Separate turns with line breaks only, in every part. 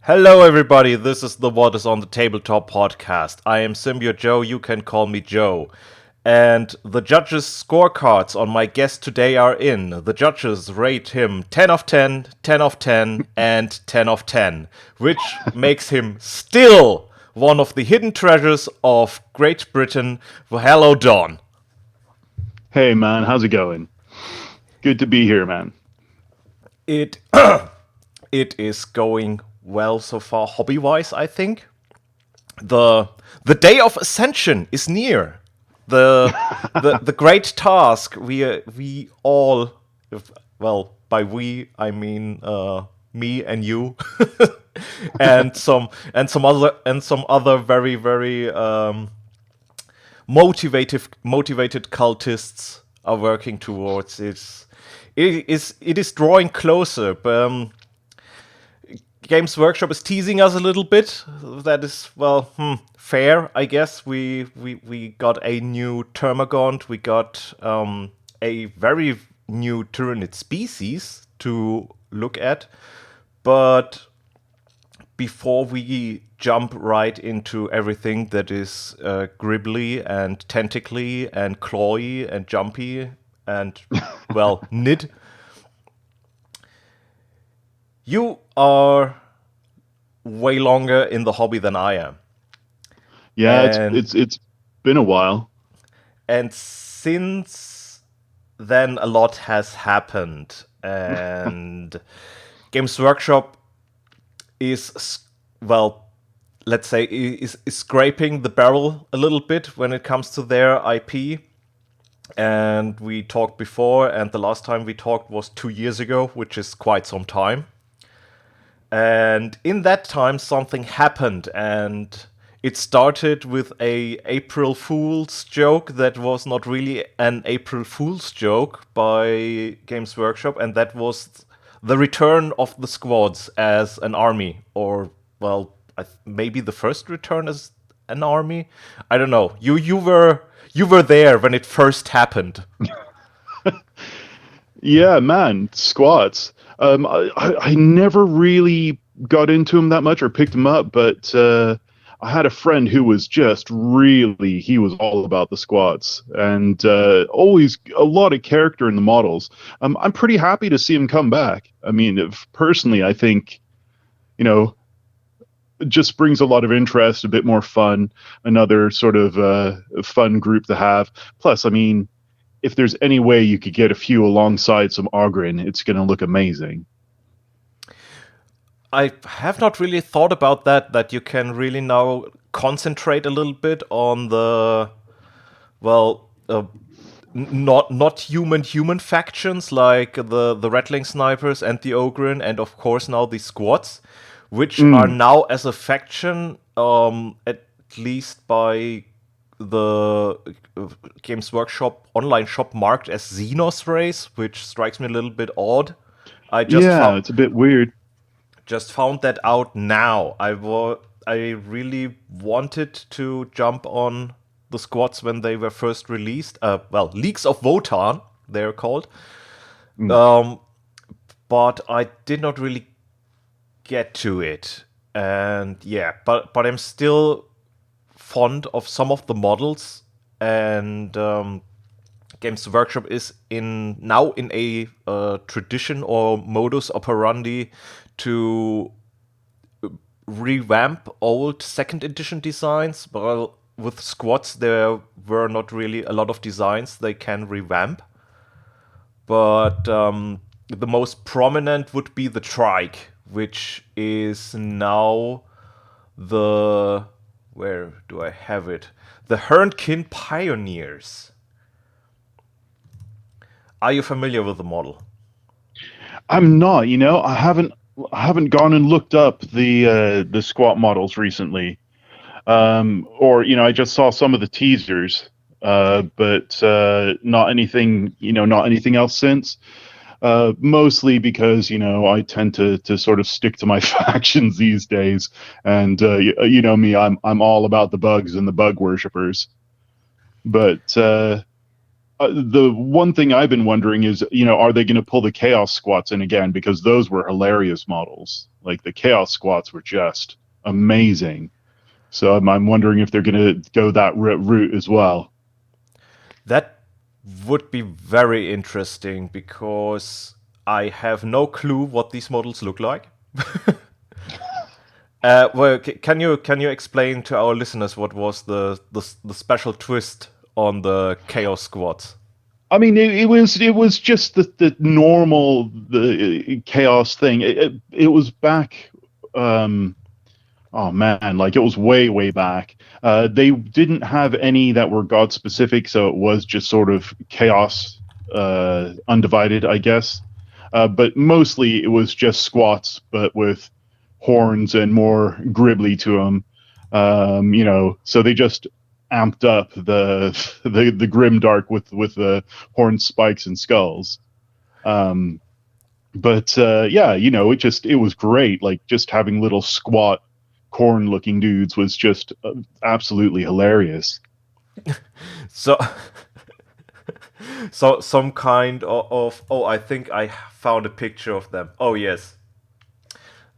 Hello, everybody. This is the What is on the Tabletop podcast. I am Symbiote Joe. You can call me Joe. And the judges' scorecards on my guest today are in. The judges rate him 10 of 10, 10 of 10, and 10 of 10, which makes him still one of the hidden treasures of Great Britain. Well, hello, Don.
Hey man, how's it going? Good to be here, man.
It it is going well so far, hobby-wise, I think. the the day of ascension is near. The great task we all, well, by we I mean me and you, and some other very motivated cultists are working towards it. It is drawing closer. Games Workshop is teasing us a little bit. That is, well, fair, I guess. We got a new Termagant. We got a very new Tyranid species to look at. But before we jump right into everything that is gribbly and tentacly and clawy and jumpy and, well, nid, you are way longer in the hobby than I am.
Yeah, it's
And
it's it's been a while.
and since then a lot has happened, and Games Workshop is, well, let's say, is scraping the barrel a little bit when it comes to their IP. And we talked before, and the last time we talked was 2 years ago, which is quite some time. And in that time, something happened, and it started with a April Fool's joke that was not really an April Fool's joke by Games Workshop, and that was the return of the squads as an army, or, well, maybe the first return as an army. I don't know. You were there when it first happened.
Yeah, man, squats. I never really got into them that much or picked them up, but I had a friend who was just really he was all about the squats and always a lot of character in the models. I'm pretty happy to see him come back. I mean, personally, I think you know it just brings a lot of interest, a bit more fun, another sort of fun group to have. Plus, I mean, if there's any way you could get a few alongside some Ogren, it's going to look amazing.
I have not really thought about that you can really now concentrate a little bit on the, well, not human factions like the Rattling Snipers and the Ogren, and of course now the squads, which are
Mm,
now as a faction, at least by the Games Workshop online shop, marked as Xenos race, which strikes me a little bit odd. I just
yeah,
found
it's a bit weird.
just found that out now. I really wanted to jump on the squads when they were first released. Well, Leagues of Wotan, they're called.
Mm.
Um, but I did not really get to it. And yeah, but I'm still fond of some of the models, and Games Workshop is in a tradition or modus operandi to revamp old second edition designs. But with squads, there were not really a lot of designs they can revamp. But the most prominent would be the trike, which is now the, where do I have it? The Hernkin Pioneers. Are you familiar with the model?
I'm not, I haven't gone and looked up the squat models recently. Or I just saw some of the teasers, but not anything else since. Mostly because I tend to sort of stick to my factions these days, and you know me, I'm all about the bugs and the bug worshippers. But the one thing I've been wondering is, are they going to pull the chaos squats in again? Because those were hilarious models. Like the Chaos Squats were just amazing. So I'm wondering if they're going to go that route as well.
That would be very interesting because I have no clue what these models look like. Well, can you explain to our listeners what was the special twist on the Chaos Squads?
I mean, it was just the normal the chaos thing. It was back. Um, oh man, like it was way back. They didn't have any that were god specific, so it was just sort of chaos, undivided, I guess. But mostly it was just squats, but with horns and more gribbly to them. So they just amped up the grim dark with the horn spikes and skulls. Um, but yeah, it was great. Like just having little squat corn looking dudes was just absolutely hilarious.
So, so some kind of oh, I think I found a picture of them. Oh yes,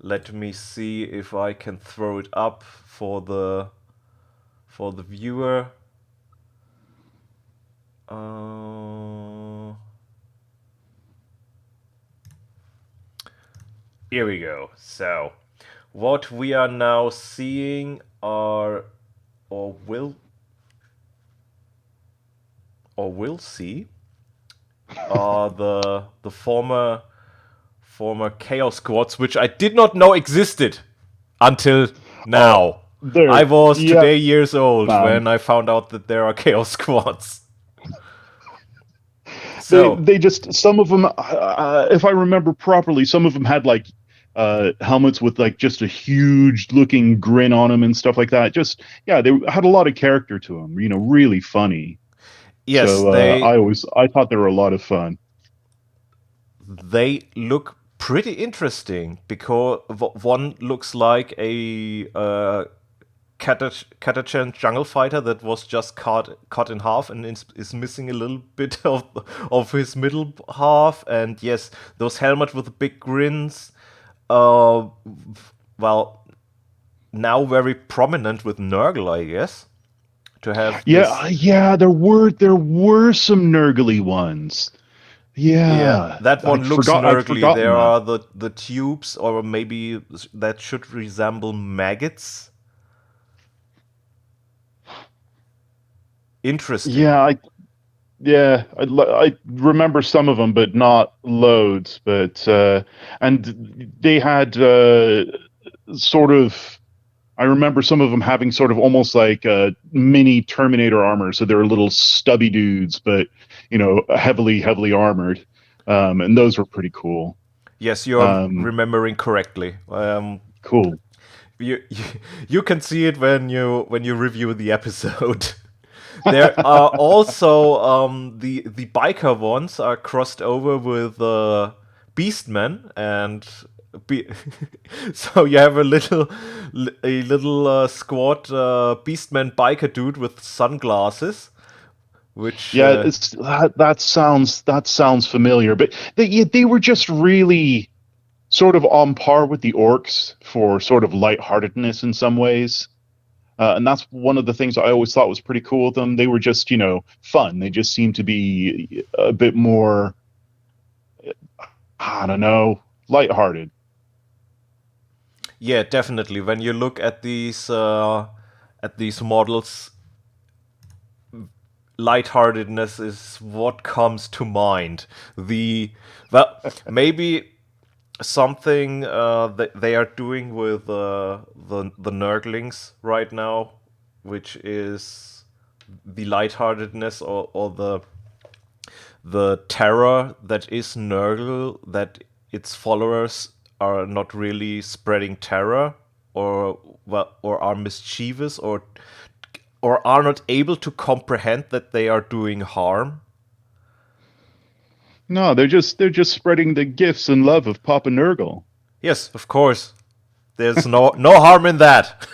let me see if I can throw it up for the viewer. Uh, Here we go. So, what we are now seeing are, or will see, are the former Chaos Squads, which I did not know existed until
Oh,
now. I
there,
was
yeah,
today years old
man.
when I found out that there are Chaos Squads.
They
So,
they just some of them, if I remember properly, some of them had like helmets with like just a huge looking grin on them and stuff like that. Just yeah, they had a lot of character to them. Really funny.
yes,
So
they
I thought they were a lot of fun.
they look pretty interesting because one looks like a Catachan jungle fighter that was just cut in half and is missing a little bit of his middle half. And yes, those helmets with the big grins. Uh, well, now very prominent with Nurgle, I guess, to have
Yeah,
this.
yeah, there were some nurgly ones.
Yeah,
Yeah,
that one looks
I'd
nurgly.
forgotten
There
that.
are the tubes, or maybe that should resemble maggots. Interesting.
Yeah, I remember some of them, but not loads. And they had sort of. I remember some of them having sort of almost like mini Terminator armor, so they're little stubby dudes, but heavily armored, and those were pretty cool.
Yes, you're
Um,
remembering correctly.
cool.
You you can see it when you review the episode. There are also the biker ones are crossed over with Beastmen and be- so you have a little squad Beastman biker dude with sunglasses, which
Yeah, that sounds familiar, but they were just really sort of on par with the orcs for sort of lightheartedness in some ways. And that's one of the things I always thought was pretty cool with them. They were just, fun. They just seemed to be a bit more, I don't know, lighthearted.
yeah, definitely. When you look at these models, lightheartedness is what comes to mind. Well, maybe something that they are doing with the Nurglings right now, which is the lightheartedness or the terror that is Nurgle, that its followers are not really spreading terror, or well, or are mischievous, or are not able to comprehend that they are doing harm.
No, they're just spreading the gifts and love of Papa Nurgle.
Yes, of course. There's no harm in that.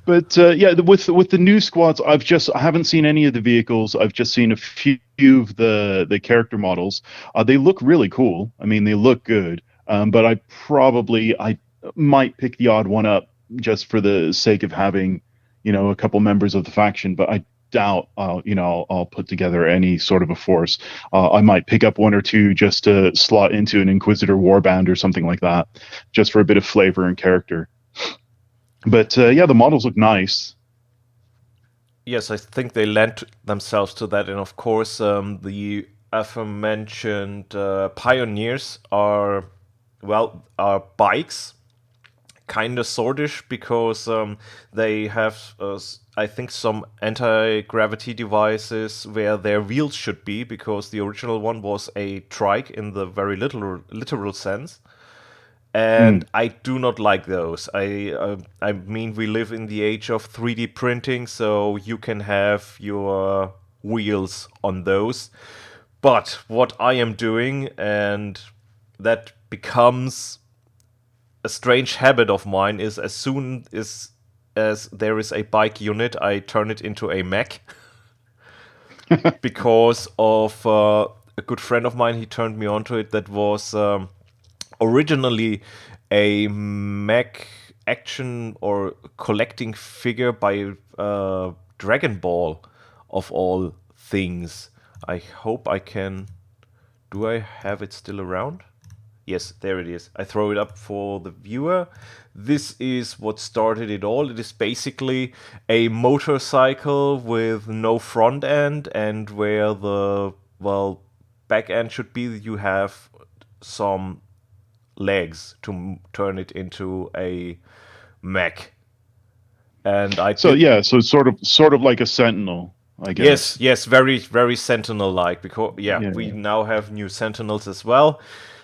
But yeah, with the new squads, I haven't seen any of the vehicles. I've just seen a few of the character models. They look really cool. I mean, they look good. But I might pick the odd one up just for the sake of having, a couple members of the faction. But I doubt I'll put together any sort of a force. I might pick up one or two just to slot into an Inquisitor warband or something like that, just for a bit of flavor and character. But yeah, the models look nice.
Yes, I think they lent themselves to that, and of course, the aforementioned pioneers are, well, are bikes, kind of sortish because they have, I think, some anti-gravity devices where their wheels should be, because the original one was a trike in the very literal sense. And
Mm.
I do not like those. I mean, we live in the age of 3D printing, so you can have your wheels on those. But what I am doing, and that becomes a strange habit of mine, is as soon as there is a bike unit, I turn it into a mech because of a good friend of mine. He turned me onto it. That was originally a mech action or collecting figure by Dragon Ball, of all things. I hope I can. Do I have it still around? Yes, there it is. I throw it up for the viewer. This is what started it all. It is basically a motorcycle with no front end, and where the, well, back end should be, you have some legs to turn it into a mech. And I
So
did.
yeah, so sort of like a sentinel, I
Yes,
guess.
yes, very, very Sentinel like, because, yeah, we
Yeah.
now have new Sentinels as well.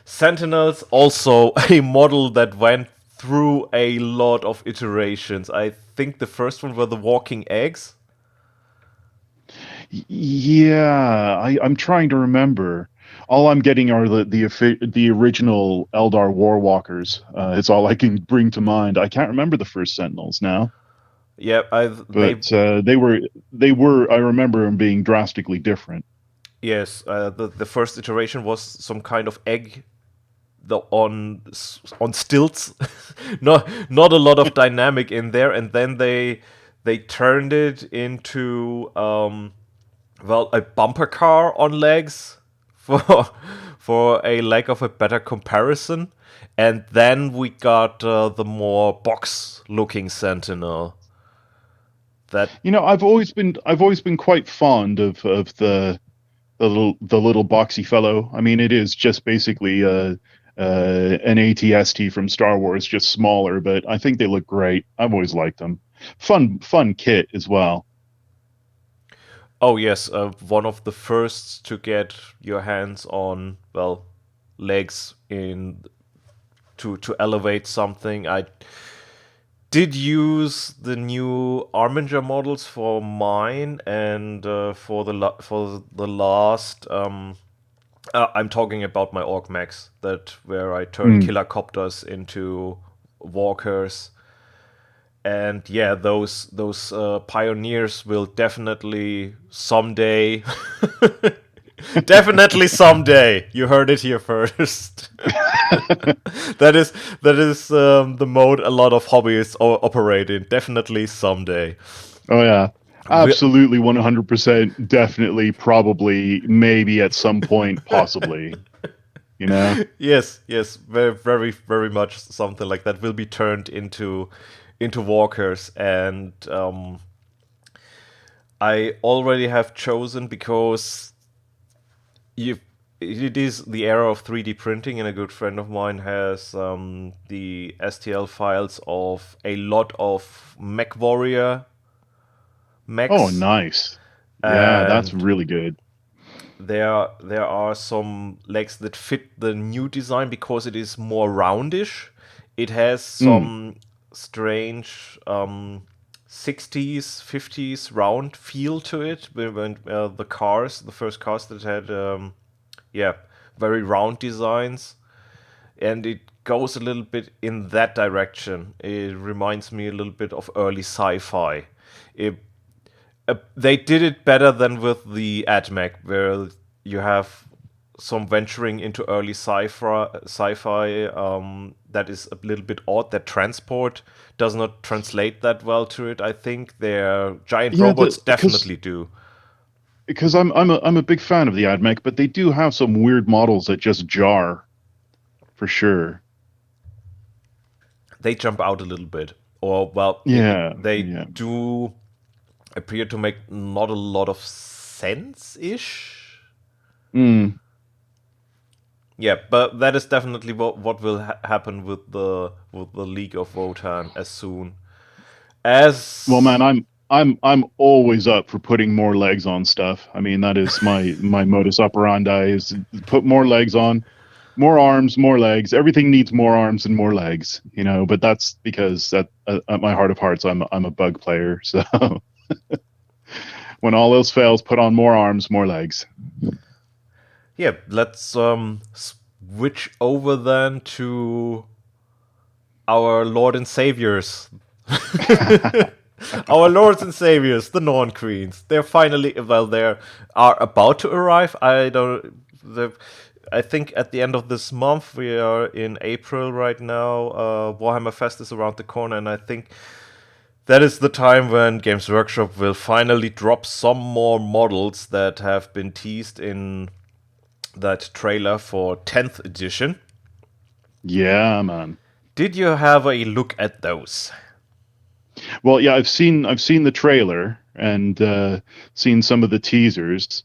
Sentinels, also a model that went through a lot of iterations. I think the first one were the walking eggs.
Yeah, I'm trying to remember. All I'm getting are the original Eldar Warwalkers. It's all I can bring to mind. I can't remember the first Sentinels now,
Yeah, they,
but they were. I remember them being drastically different.
yes, the first iteration was some kind of egg, the on stilts. Not a lot of dynamic in there, and then they turned it into, well, a bumper car on legs for for a lack of a better comparison. And then we got the more box looking Sentinel. That,
I've always been quite fond of the little boxy fellow. I mean, it is just basically an ATST from Star Wars, just smaller, but I think they look great. I've always liked them. Fun kit as well.
oh yes, one of the first to get your hands on, well, legs in to elevate something. I did use the new Arminger models for mine, and for the last. I'm talking about my Orc mechs, that where I turn
Mm.
killer copters into walkers. And yeah, those pioneers will definitely someday. Definitely someday. You heard it here first. that is the mode a lot of hobbyists operate in. Definitely someday.
Oh yeah.
We,
Absolutely 100% definitely probably maybe at some point possibly, you know.
yes, yes, very, very, very much something like that will be turned into walkers, and I already have chosen, because you it is the era of 3D printing, and a good friend of mine has the STL files of a lot of Mech Warrior
Oh,
mechs,
nice. Yeah, that's
and
really good.
there are some legs that fit the new design because it is more roundish. It has
Mm.
some strange 60s, 50s round feel to it. When the first cars that had, yeah, very round designs, and it goes a little bit in that direction. It reminds me a little bit of early sci-fi. It, they did it better than with the AdMech, where you have some venturing into early sci-fi that is a little bit odd. That transport does not translate that well to it. I think their giant
Yeah,
robots
because
definitely do.
I'm a big fan of the AdMech, but they do have some weird models that just jar for sure.
They jump out a little bit, or well,
Yeah,
they
yeah.
do appear to make not a lot of sense ish.
Mm.
Yeah, but that is definitely what will happen with the League of Wotan as soon
Well, man,
as.
I'm always up for putting more legs on stuff. I mean, that is my modus operandi is put more legs on, more arms, more legs. Everything needs more arms and more legs, you know. But that's because at my heart of hearts, I'm a bug player. So when all else fails, put on more arms, more legs.
Yeah, let's switch over then to our Lord and Saviors. Our lords and saviors, the Norn Queens. They're finally, well, they are about to arrive. I don't. I think at the end of this month, we are in April right now. Warhammer Fest is around the corner, and I think that is the time when Games Workshop will finally drop some more models that have been teased in that trailer for 10th edition.
Yeah, man.
Did you have a look at those?
Well, yeah, I've seen the trailer and seen some of the teasers.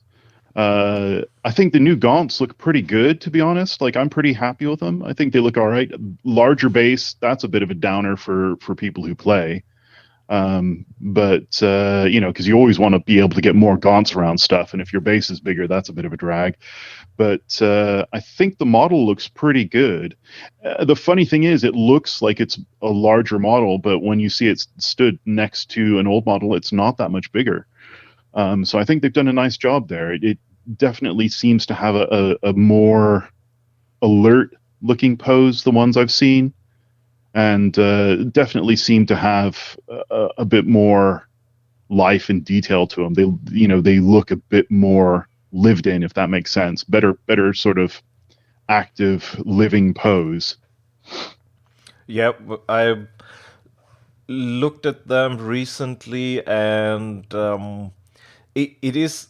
I think the new Gaunts look pretty good, to be honest. Like I'm pretty happy with them. I think they look all right. Larger base, that's a bit of a downer for people who play. But you know, because you always want to be able to get more Gaunts around stuff, and if your base is bigger, that's a bit of a drag. But I think the model looks pretty good. The funny thing is, it looks like it's a larger model, but when you see it stood next to an old model, it's not that much bigger. So I think they've done a nice job there. It definitely seems to have a more alert looking pose, the ones I've seen, and definitely seem to have a bit more life and detail to them. They look a bit more lived in, if that makes sense. Better sort of active living pose.
Yeah, I looked at them recently, and it is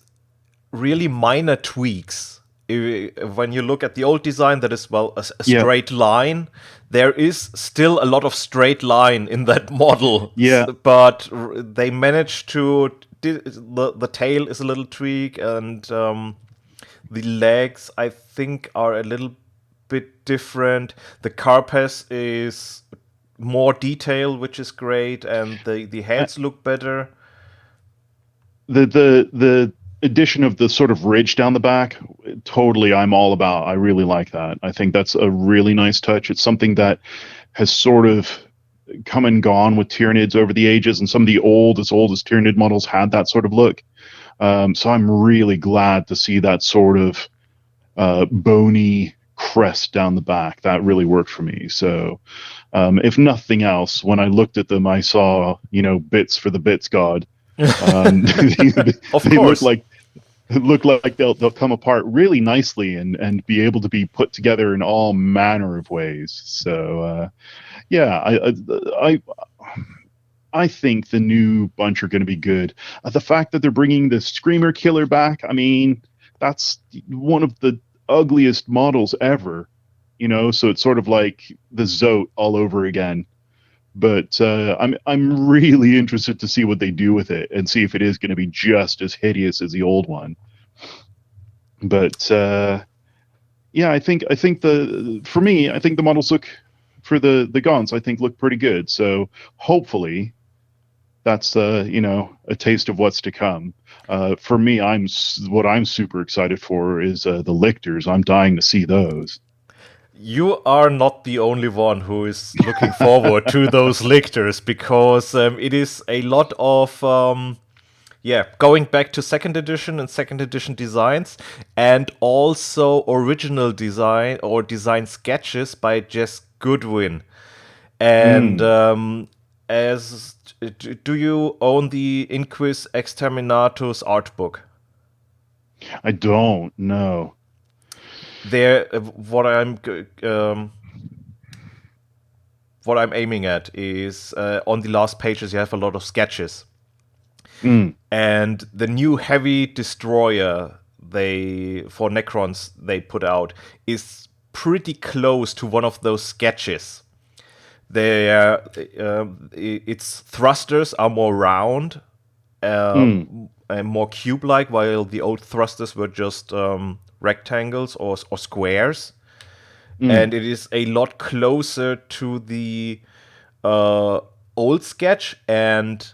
really minor tweaks. When you look at the old design, that is, well, a
Yeah,
straight line. There is still a lot of straight line in that model,
yeah.
but they managed to. The tail is a little tweak, and the legs, I think, are a little bit different. The carapace is more detail, which is great, and the
Uh,
heads look better.
the addition of the sort of ridge down the back, totally, I'm all about. I really like that. I think that's a really nice touch. It's something that has sort of come and gone with Tyranids over the ages, and some of the old as Tyranid models had that sort of look. So I'm really glad to see that sort of bony crest down the back. That really worked for me. So, if nothing else, when I looked at them, I saw, bits for the bits god. They,
Of
they
course.
look like they'll come apart really nicely and be able to be put together in all manner of ways. So, yeah, I I think the new bunch are going to be good. The fact that they're bringing the Screamer Killer back, I mean, that's one of the ugliest models ever, so it's sort of like the Zote all over again. But I'm really interested to see what they do with it and see if it is going to be just as hideous as the old one. But yeah, I think the for me, I think the models look for the Gaunts, I think look pretty good. So hopefully that's a taste of what's to come. For me, what I'm super excited for is the lictors. I'm dying to see those.
You are not the only one who is looking forward to those lictors, because it is a lot of yeah, going back to second edition and second edition designs, and also original design or design sketches by just Goodwin. And
Mm.
as do you own the Inquis Exterminatus art book?
I don't know.
There, what I'm aiming at is on the last pages you have a lot of sketches,
Mm.
and the new heavy destroyer they for Necrons they put out is pretty close to one of those sketches. They its thrusters are more round,
Mm.
and more cube-like, while the old thrusters were just rectangles or squares.
Mm.
And it is a lot closer to the uh, old sketch. And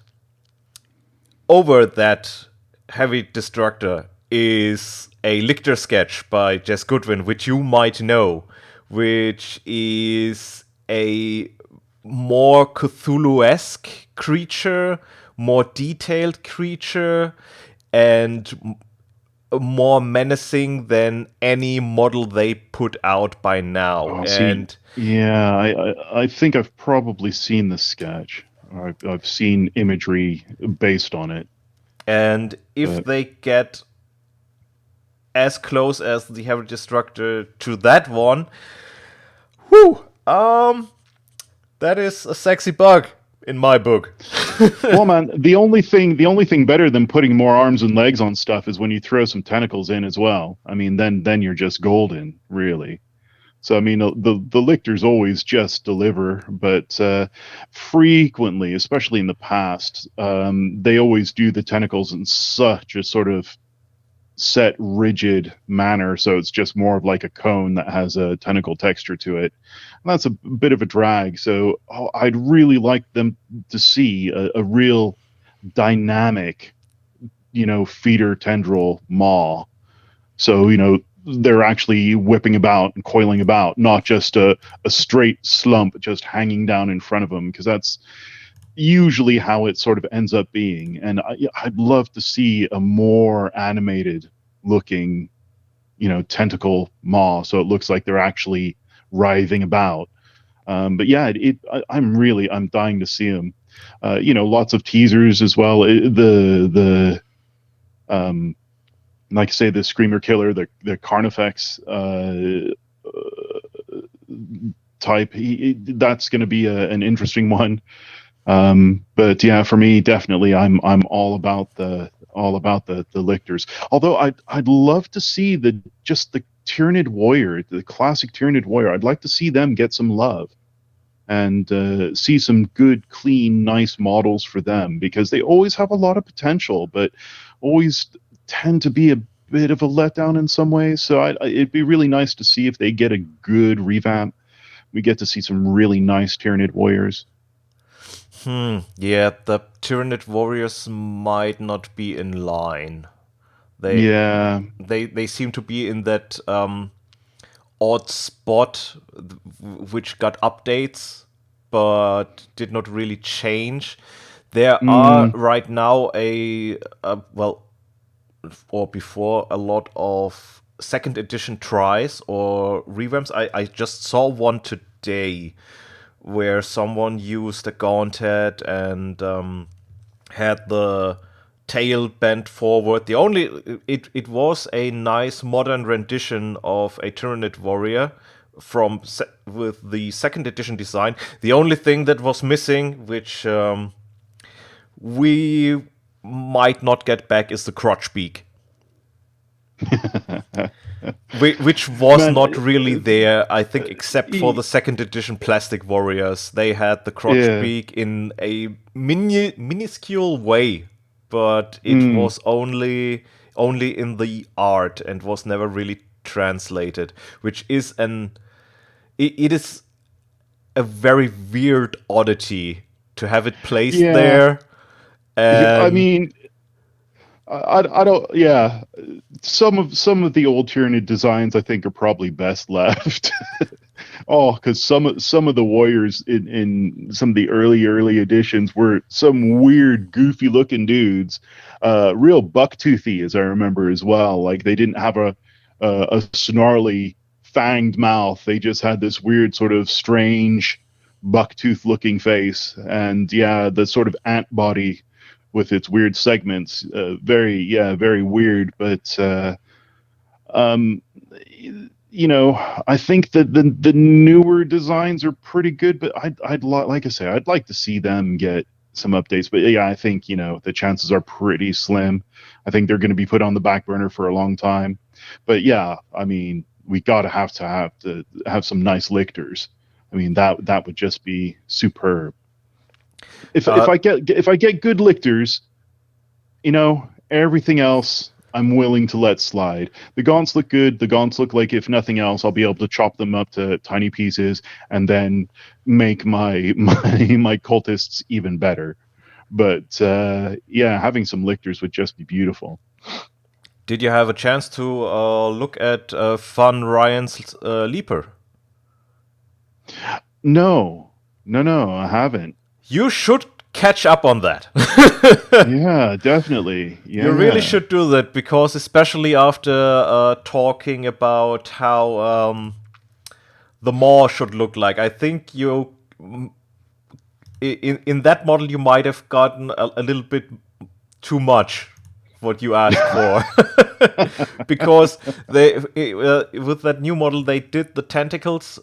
over that heavy destructor is a Lichter sketch by Jess Goodwin, which you might know, which is a more Cthulhu-esque creature, more detailed creature, and more menacing than any model they put out by now.
Oh, see,
And
yeah, I think I've probably seen the sketch. Or I've seen imagery based on it,
and if
but
they get as close as the Heavy Destructor to that one, whew, that is a sexy bug in my book.
well, man, the only thing better than putting more arms and legs on stuff is when you throw some tentacles in as well. I mean, then you're just golden, really. So I mean, the lictors always just deliver, but frequently, especially in the past, they always do the tentacles in such a sort of set, rigid manner. So it's just more of like a cone that has a tentacle texture to it. And that's a bit of a drag. So I'd really like them to see a real dynamic, feeder tendril maw. So, they're actually whipping about and coiling about, not just a straight slump just hanging down in front of them, because that's usually how it sort of ends up being. And I'd love to see a more animated looking, tentacle maw, so it looks like they're actually writhing about. But yeah, I'm dying to see them. Lots of teasers as well. The um, like I say, the Screamer Killer, the Carnifex type. That's going to be an interesting one. But yeah, for me, definitely, I'm all about the lictors. Although I'd love to see the Tyranid Warrior, the classic Tyranid Warrior. I'd like to see them get some love and see some good, clean, nice models for them, because they always have a lot of potential, but always tend to be a bit of a letdown in some ways. So it'd be really nice to see if they get a good revamp. We get to see some really nice Tyranid Warriors.
Yeah, the Tyranid warriors might not be in line. They
Yeah.
they seem to be in that odd spot which got updates but did not really change. There are
Mm,
right now well, or before, a lot of second edition tries or revamps. I just saw one today where someone used a gauntlet and had the tail bent forward. The only it was a nice modern rendition of a Tyranid warrior with the second edition design. The only thing that was missing, which we might not get back, is the crotch beak, which was
man,
not really there, I think, except for
e-
the second edition plastic warriors. They had the crotch
yeah.
beak in a minuscule way, but it
Mm,
was only in the art and was never really translated, which is it is a very weird oddity to have it placed
yeah.
there.
I
And
mean, I don't. Yeah, some of the old Tyranid designs I think are probably best left. Oh, because some of the warriors in some of the early editions were some weird, goofy looking dudes, real bucktoothy as I remember as well. Like they didn't have a snarly fanged mouth. They just had this weird sort of strange bucktooth looking face, and yeah, the sort of ant body with its weird segments. Very weird. But um, I think that the newer designs are pretty good. But like I say, I'd like to see them get some updates. But yeah, I think the chances are pretty slim. I think they're going to be put on the back burner for a long time. But yeah, I mean, we gotta have some nice lictors. I mean, that would just be superb. If
Uh,
I get good lictors, everything else I'm willing to let slide. The gaunts look good. The gaunts look like, if nothing else, I'll be able to chop them up to tiny pieces and then make my cultists even better. But yeah, having some lictors would just be beautiful.
did you have a chance to look at Fun Ryan's Leaper?
No, no, I haven't.
You should catch up on that.
Yeah, definitely.
You really
Yeah.
should do that because, especially after talking about how the maw should look like, I think in that model you might have gotten a little bit too much what you asked for. Because with that new model they did the tentacles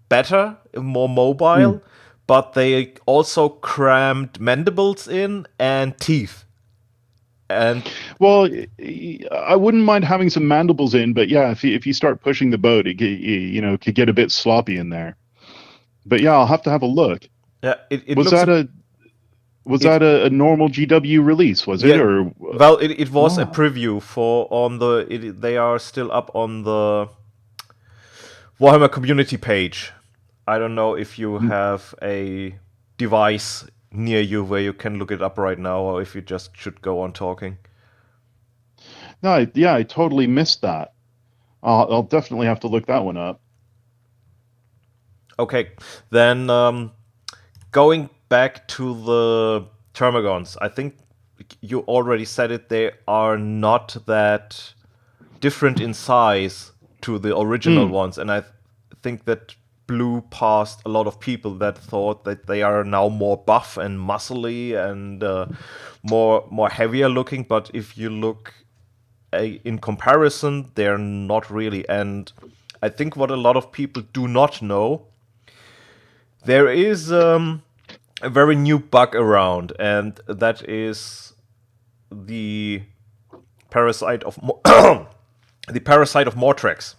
better, more mobile, but they also crammed mandibles in and teeth. And
Well, I wouldn't mind having some mandibles in, but yeah, if you start pushing the boat, could get a bit sloppy in there. But yeah, I'll have to have a look.
yeah, it
Was
looks
that a was
it
that a normal GW release? Was it
yeah.
or
Well, it was a
wow?
preview for on the. They are still up on the Warhammer community page. I don't know if you have a device near you where you can look it up right now, or if you just should go on talking.
No, yeah, I totally missed that. I'll definitely have to look that one up.
Okay, then going back to the Termagons, I think you already said it. They are not that different in size to the original
Hmm.
ones, and I think that blew past a lot of people that thought that they are now more buff and muscly and more heavier looking. But if you look in comparison, they're not really. And I think what a lot of people do not know, there is a very new bug around, and that is the parasite of the parasite of Mortrex.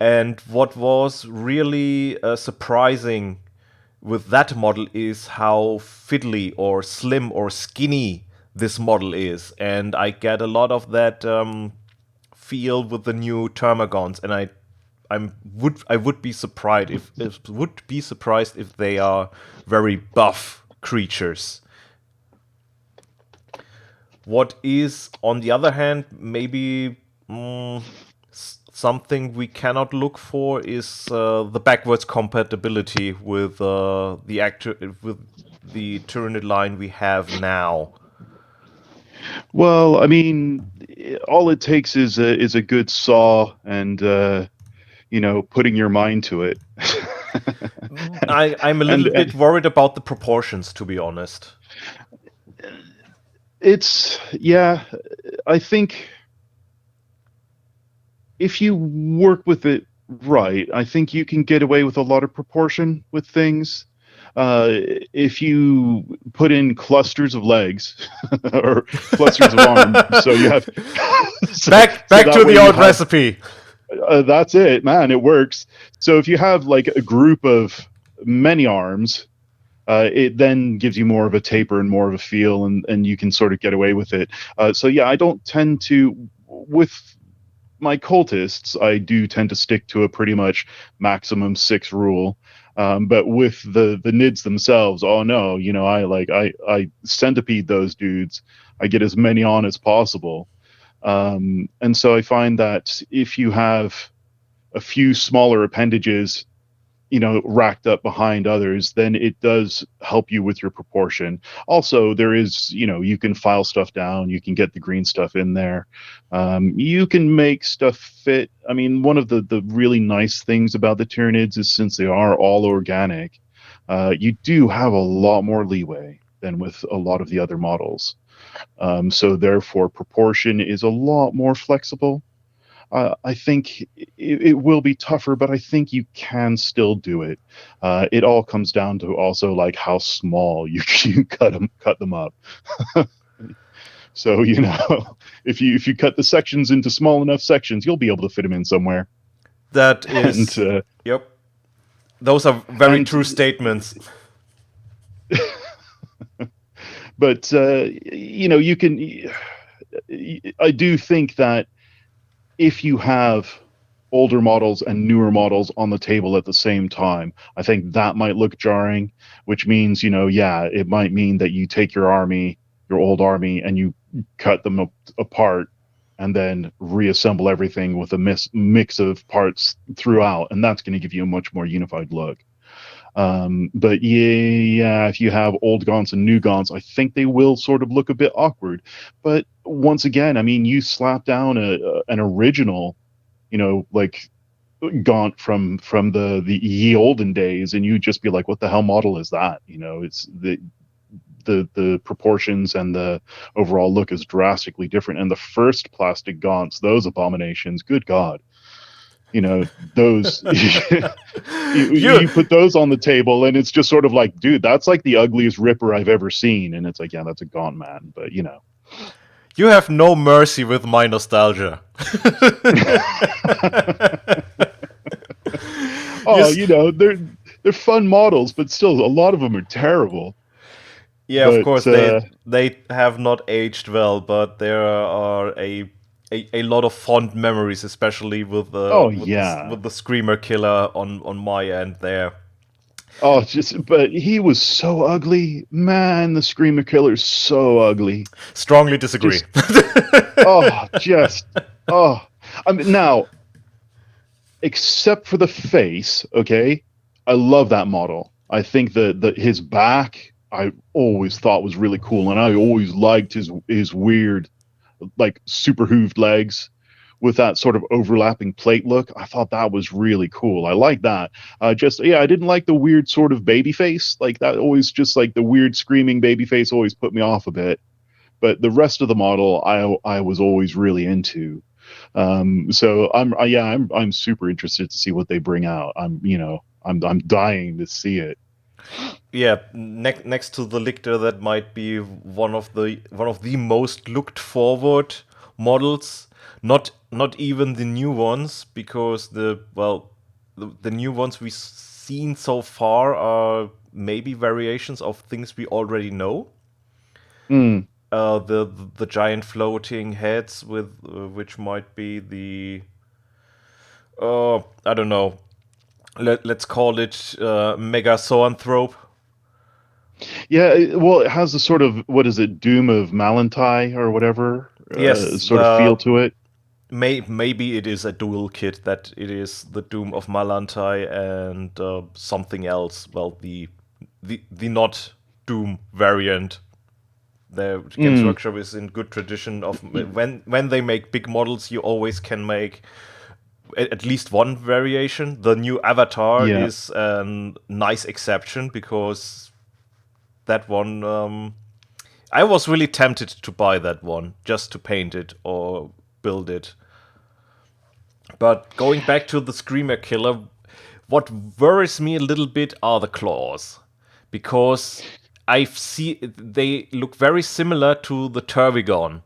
And what was really surprising with that model is how fiddly or slim or skinny this model is. And I get a lot of that feel with the new Termagons, and I would be surprised if they are very buff creatures. What is, on the other hand, maybe something we cannot look for is the backwards compatibility with with the Tyranid line we have now.
Well, I mean, all it takes is a good saw and putting your mind to it.
I'm a
and,
little bit worried about the proportions, to be honest.
it's yeah, I think if you work with it right, I think you can get away with a lot of proportion with things. If you put in clusters of legs or clusters of arms, so you have so
Back
that
to
way
the
you
old
have
recipe.
that's it, man. It works. So if you have like a group of many arms, it then gives you more of a taper and more of a feel, and you can sort of get away with it. So yeah, I don't tend to with my cultists. I do tend to stick to a pretty much maximum 6 rule. But with the nids themselves, oh no, I centipede those dudes. I get as many on as possible. And so I find that if you have a few smaller appendages racked up behind others, then it does help you with your proportion. Also, there is, you can file stuff down, you can get the green stuff in there. You can make stuff fit. I mean, one of the really nice things about the Tyranids is since they are all organic, you do have a lot more leeway than with a lot of the other models. So therefore, proportion is a lot more flexible. I think it will be tougher, but I think you can still do it. It all comes down to also like how small you cut them up. So if you cut the sections into small enough sections, you'll be able to fit them in somewhere.
That
And
is, yep. Those are very
and
true statements.
but you can. I do think that if you have older models and newer models on the table at the same time, I think that might look jarring, which means, yeah, it might mean that you take your old army, and you cut them apart and then reassemble everything with a mix of parts throughout, and that's going to give you a much more unified look. But yeah, if you have old gaunts and new gaunts, I think they will sort of look a bit awkward. But once again, I mean, you slap down an original, like gaunt from the ye olden days, and you just be like, what the hell model is that? It's the proportions and the overall look is drastically different. And the first plastic gaunts, those abominations, good God. Those
you
you put those on the table, and it's just sort of like, dude, that's like the ugliest ripper I've ever seen. And it's like, yeah, that's a gaunt man, but
you have no mercy with my nostalgia.
oh,
Yes.
they're fun models, but still a lot of them are terrible.
Yeah, of
But
course they have not aged well, but there are a lot of fond memories, especially with the
oh
with the
yeah.
with the screamer killer on my end there.
Oh, but he was so ugly, man. The Screamer Killer's so ugly.
Strongly disagree.
Just just oh. I mean, now, except for the face, okay, I love that model. I think that his back, I always thought was really cool, and I always liked his weird, like, super hooved legs with that sort of overlapping plate look. I thought that was really cool. I like that. I didn't like the weird sort of baby face. Like that always just like the weird screaming baby face always put me off a bit. But the rest of the model, I was always really into. So I'm super interested to see what they bring out. I'm dying to see it.
Yeah, next to the Lictor, that might be one of the most looked forward models. Not even the new ones, because the new ones we've seen so far are maybe variations of things we already know.
Mm,
The giant floating heads with which might be the I don't know. Let's call it Mega Zoanthrope.
yeah, well, it has a sort of, what is it, Doom of Malantai or whatever,
Yes,
sort of feel to it.
maybe it is a dual kit, that it is the Doom of Malantai and something else. Well, the not Doom variant. The Games
Mm,
Workshop is in good tradition of when they make big models, you always can make at least one variation. The new Avatar
yeah.
is a nice exception, because that one I was really tempted to buy that one just to paint it or build it. But going back to the Screamer Killer, what worries me a little bit are the claws, because I see they look very similar to the Turvigon,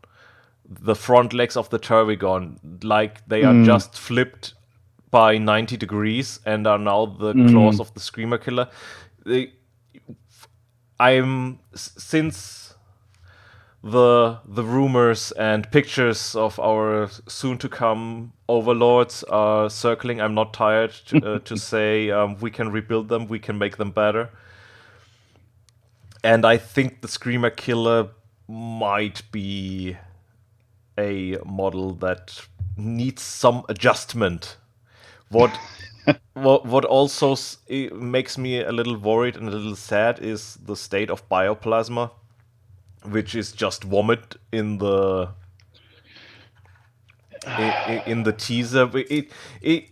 the front legs of the Turvigon, like they are
Mm,
just flipped by 90 degrees and are now the claws
mm,
of the Screamer Killer. They, I'm since the rumors and pictures of our soon to come overlords are circling. I'm not tired to say we can rebuild them, we can make them better, and I think the Screamer Killer might be a model that needs some adjustment. What what also makes me a little worried and a little sad is the state of bioplasma, which is just vomit in the teaser. It, it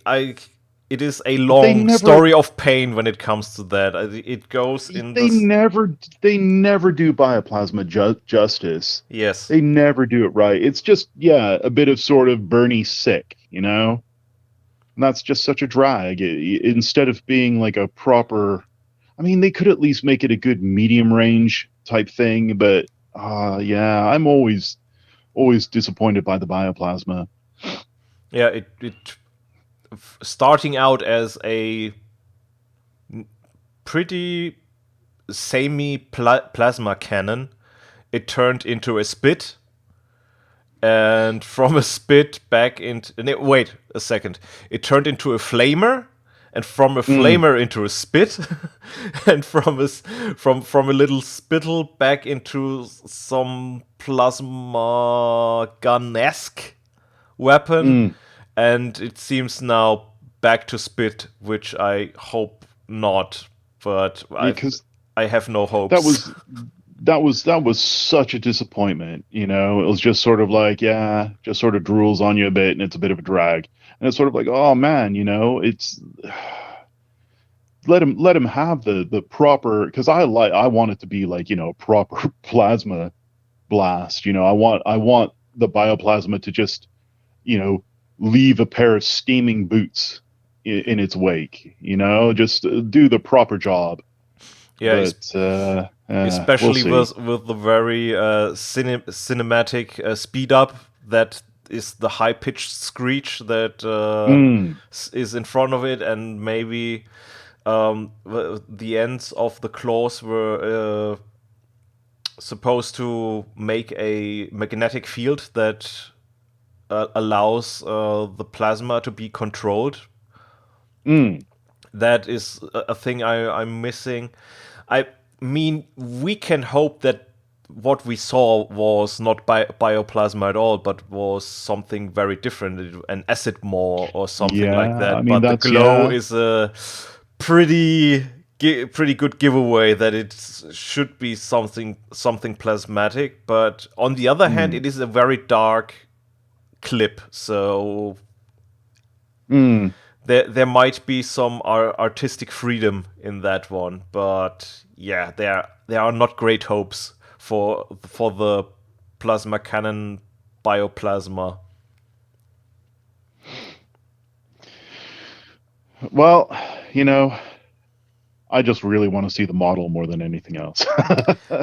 I it is a
they
long
never
story of pain when it comes to that. It goes in
they
this.
never they never do bioplasma justice.
Yes.
They never do it right. It's just, yeah, a bit of sort of Bernie sick, you know? And that's just such a drag. Instead of being like a proper, I mean, they could at least make it a good medium range type thing, but yeah, I'm always disappointed by the bioplasma.
Yeah. It starting out as a pretty samey plasma cannon, it turned into a spit, and from a spit back into. Wait a second. It turned into a flamer, and from a
Mm,
flamer into a spit, and from a little spittle back into some plasma gun-esque weapon,
mm.
and it seems now back to spit, which I hope not, but
Because
I have no
that
hopes.
was that was such a disappointment. It was just sort of like, yeah, just sort of drools on you a bit, and it's a bit of a drag. And it's sort of like, oh man, it's let him have the proper, because I want it to be like, proper plasma blast. I want the bioplasma to just, you know leave a pair of steaming boots in its wake. Just do the proper job.
Yeah,
But we'll
especially
see.
with the very cinematic speed up that is the high pitched screech that
Mm,
is in front of it, and maybe the ends of the claws were supposed to make a magnetic field that allows the plasma to be controlled.
mm,
That is a thing I'm missing. I mean, we can hope that what we saw was not bioplasma at all, but was something very different, an acid more or something like
yeah, I
that.
mean,
But the
that's,
glow
yeah.
is a pretty good giveaway that it should be something plasmatic. But on the other hand,
Mm,
it is a very dark clip, so
mm.
there might be some artistic freedom in that one, but yeah, there are not great hopes for the plasma cannon bioplasma.
Well, you know I just really want to see the model more than anything else.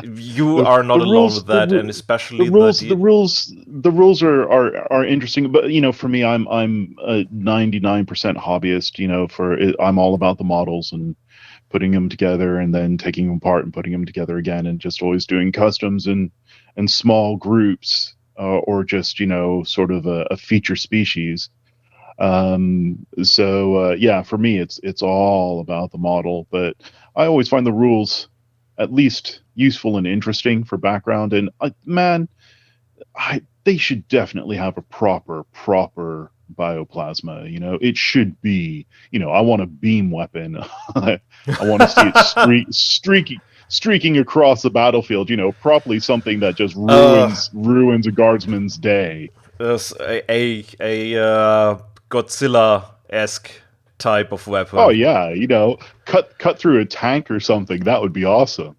You
the
are not
the
alone
rules
with that, and
the
especially
rules the rules the rules are interesting, but for me, I'm a 99% hobbyist. For it, I'm all about the models and putting them together and then taking them apart and putting them together again, and just always doing customs and small groups, or just sort of a feature species. So yeah, for me, it's all about the model, but I always find the rules at least useful and interesting for background. And man, they should definitely have a proper bioplasma. It should be. I want a beam weapon. I want to see it streaking across the battlefield. Properly, something that just
uh
ruins a guardsman's day.
a Godzilla-esque type of
Oh
weapon.
yeah, cut through a tank or something. That would be awesome.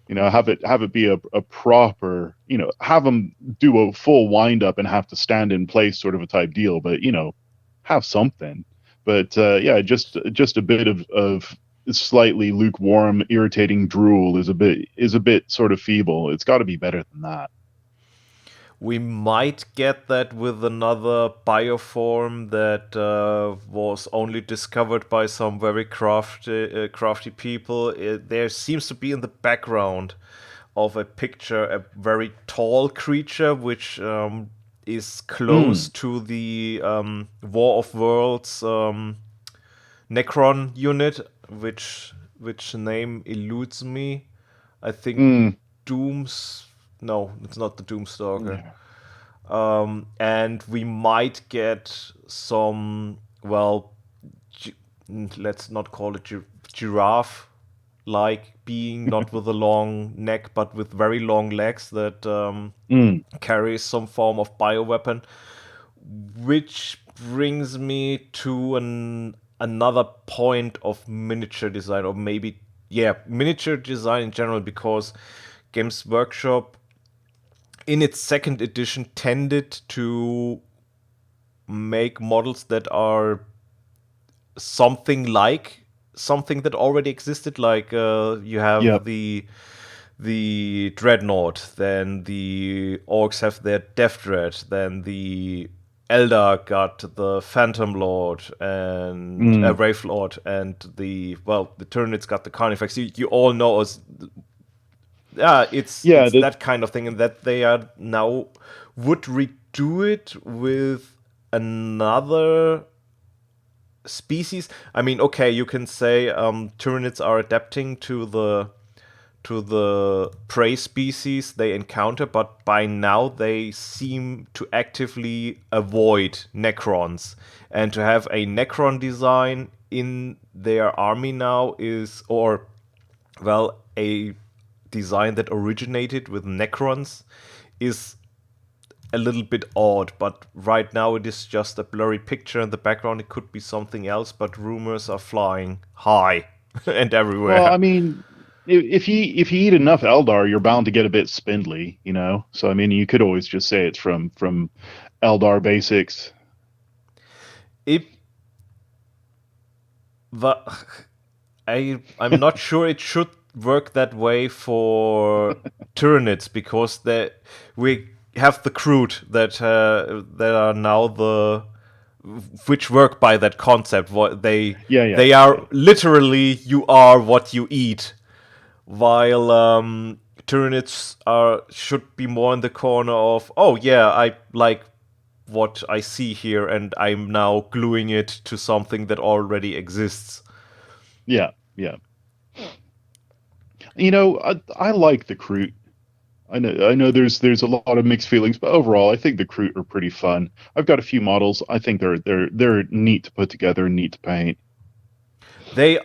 Have it be a proper, have them do a full wind up and have to stand in place, sort of a type deal. But have something. But yeah, just a bit of slightly lukewarm, irritating drool is a bit sort of feeble. It's got to be better than that.
We might get that with another bioform that was only discovered by some very crafty people. There seems to be in the background of a picture a very tall creature which is close
Mm,
to the War of Worlds Necron unit, which name eludes me. I think
mm.
Dooms. No, it's not the Doomstalker.
Yeah.
and we might get some, well, gi- let's not call it giraffe like being, not with a long neck but with very long legs that
Mm,
carries some form of bioweapon, which brings me to another point of miniature design, or maybe, yeah, miniature design in general, because Games Workshop in its second edition tended to make models that are something like something that already existed. Like you
yeah.
have the dreadnought, then the orcs have their death dread, then the Eldar got the Phantom Lord and
Mm,
Wraith Lord, and the Tyranids got the Carnifex. You all know us. Yeah,
yeah.
it's that kind of thing, and that they are now would redo it with another species. I mean, okay, you can say Tyranids are adapting to the prey species they encounter, but by now they seem to actively avoid Necrons. And to have a Necron design in their army now is, or, well, a design that originated with Necrons is a little bit odd, but right now it is just a blurry picture in the background. It could be something else, but rumors are flying high and
Well, I
everywhere.
mean, if you eat enough Eldar, you're bound to get a bit spindly, you know. So I mean, you could always just say it's from Eldar basics.
It, the, I'm not sure it should work that way for Tyranids, because we have the crude that are now the which work by that concept. What
Yeah, yeah,
they are
yeah,
literally, you are what you eat, while Tyranids are should be more in the corner of, oh yeah, I like what I see here, and I'm now gluing it to something that already exists.
yeah, yeah. You know, I like the Kroot. I know there's a lot of mixed feelings, but overall, I think the Kroot are pretty fun. I've got a few models. I think they're neat to put together and neat to paint.
They,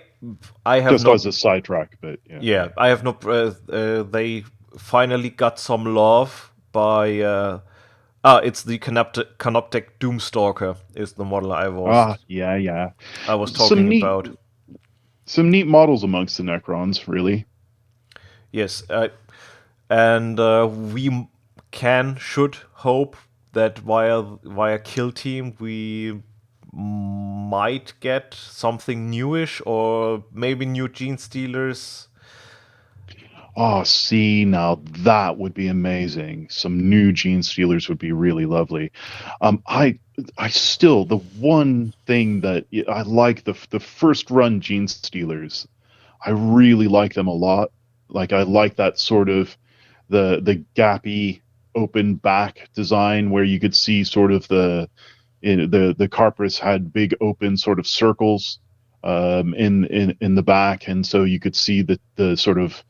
I have
Just
no,
as a sidetrack, but yeah,
yeah, I have no. They finally got some love by. It's the Canoptek Doomstalker is the model
yeah, yeah.
I was
Some
talking
neat
about.
some neat models amongst the Necrons, really.
Yes, and we should hope that via Kill Team we might get something newish, or maybe new Gene Stealers.
Oh, see, now that would be amazing. Some new Gene Stealers would be really lovely. I still the one thing that I like the first run Gene Stealers. I really like them a lot. Like I like that sort of the gappy open back design where you could see sort of the Carpus had big open sort of circles in the back, and so you could see the sort of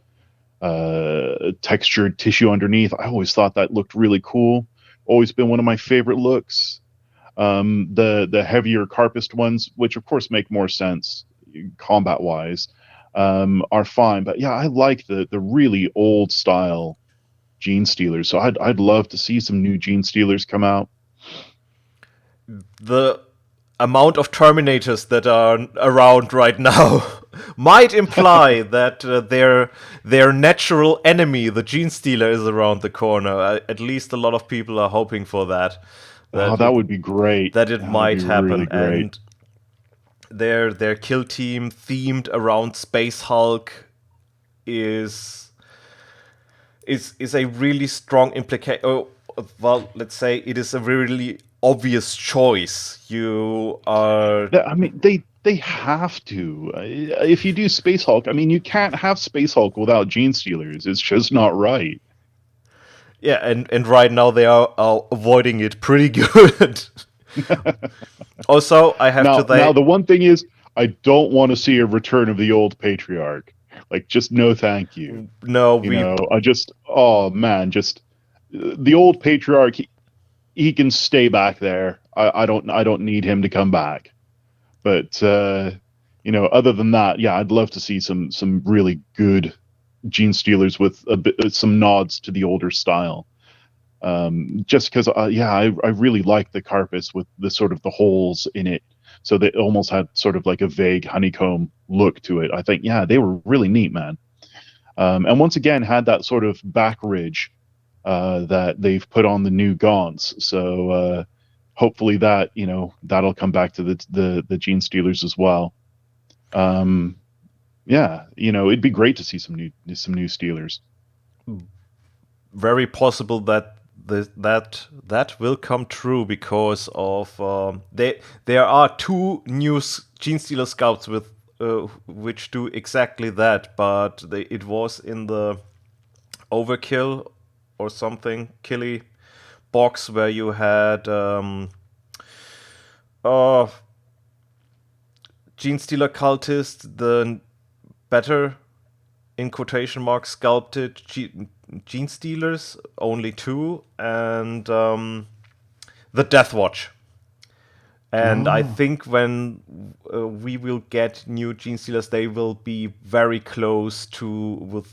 textured tissue underneath. I always thought that looked really cool. Always been one of my favorite looks. The heavier carpus ones, which of course make more sense combat wise, are fine. But yeah, I like the really old style Gene Stealers. So I'd love to see some new Gene Stealers come out.
The amount of Terminators that are around right now might imply that their natural enemy, the Gene Stealer, is around the corner. At least a lot of people are hoping for that.
Oh,
That
that
it
would be great.
that it
That would be
might happen,
really great.
and their kill team themed around Space Hulk is is a really strong implication. Oh, well, let's say it is a really obvious choice. You are,
I mean, they have to. If you do Space Hulk, I mean, you can't have Space Hulk without Gene Stealers. It's just not right.
yeah, and right now they are avoiding it pretty good. Also, I have to
Now
say,
the one thing is, I don't want to see a return of the old patriarch. Like, just no, thank you.
no,
You
we
know, I just, oh man, just the old patriarch. he can stay back there. I don't need him to come back. But other than that, yeah, I'd love to see some really good Gene Stealers with a bit some nods to the older style. Just because, yeah, I really like the carpets with the sort of the holes in it, so they almost had sort of like a vague honeycomb look to it. I think, yeah, they were really neat, man. And once again, had that sort of back ridge that they've put on the new gaunts. So hopefully that that'll come back to the Gene Stealers as well. Um, yeah, it'd be great to see some new Steelers.
Very possible that that will come true because of there are two new Gene Stealer scouts with which do exactly that, but it was in the Overkill or something killy box where you had uh Gene Stealer cultist, the better in quotation marks sculpted Gene Stealers, only two, and the Death Watch. And I
Oh,
think when we will get new Gene Stealers, they will be very close to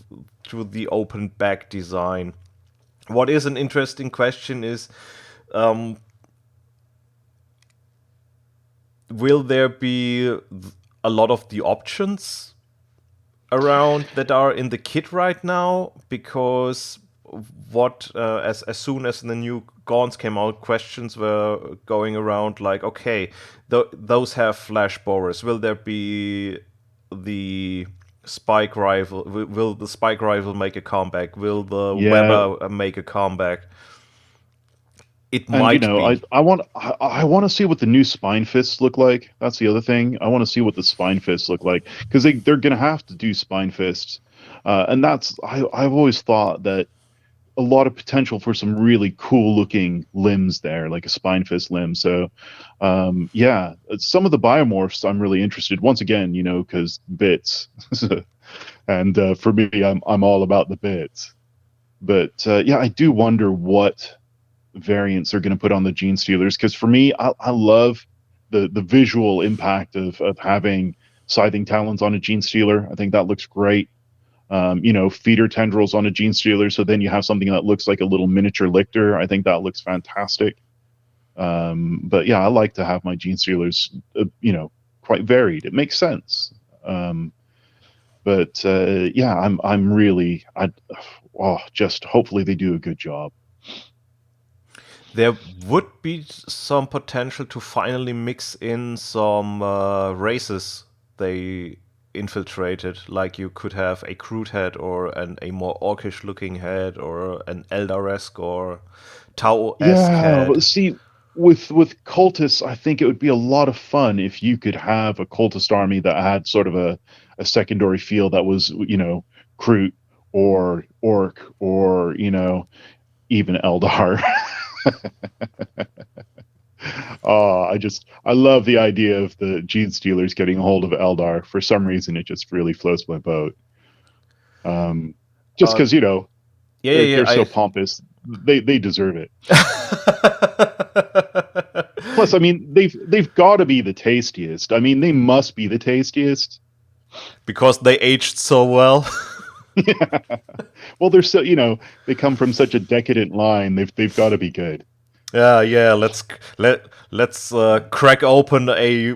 the open back design. What is an interesting question is, um, will there be a lot of the options around that are in the kit right now? Because what as soon as the new gaunts came out, questions were going around like, okay, those have flash borers. Will there be the spike rifle? Will the spike rifle make a comeback? Will the
yeah.
Weber make a comeback? It
And
might
I
be.
I want I want to see what the new spine fists look like. That's the other thing. I want to see what the spine fists look like because they're gonna have to do spine fists, and I've always thought that a lot of potential for some really cool looking limbs there, like a spine fist limb. So, yeah, some of the biomorphs I'm really interested. Once again, because bits, and for me, I'm all about the bits. But yeah, I do wonder what variants are going to put on the Gene Stealers because for me, I love the visual impact of having scything talons on a Gene Stealer. I think that looks great. Feeder tendrils on a Gene Stealer, so then you have something that looks like a little miniature lictor. I think that looks fantastic. But yeah, I like to have my Gene Stealers, quite varied. It makes sense. But yeah, I'm really just hopefully they do a good job.
There would be some potential to finally mix in some races they infiltrated. Like you could have a crude head or a more orcish looking head or an Eldaresque or Tau-esque
Yeah, but
head.
see, with cultists, I think it would be a lot of fun if you could have a cultist army that had sort of a secondary feel that was, Kroot or Orc or, even Eldar. I love the idea of the Gene Stealers getting a hold of Eldar. For some reason, it just really floats my boat. Um, just
Uh,
because,
yeah,
they're
yeah,
so pompous, they deserve it.
yeah.
Plus, I mean, they've got to be the tastiest. I mean, they must be the tastiest.
Because they aged so well.
Well, they're so they come from such a decadent line. They've got to be good.
Yeah, yeah. Let's crack open a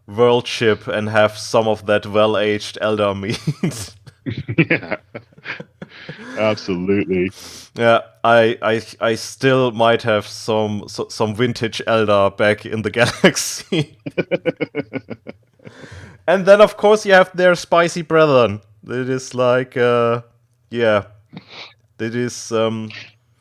world ship and have some of that well-aged elder meat.
Yeah, absolutely.
Yeah, I still might have some vintage elder back in the galaxy. And then of course you have their spicy brethren. It is like yeah, it is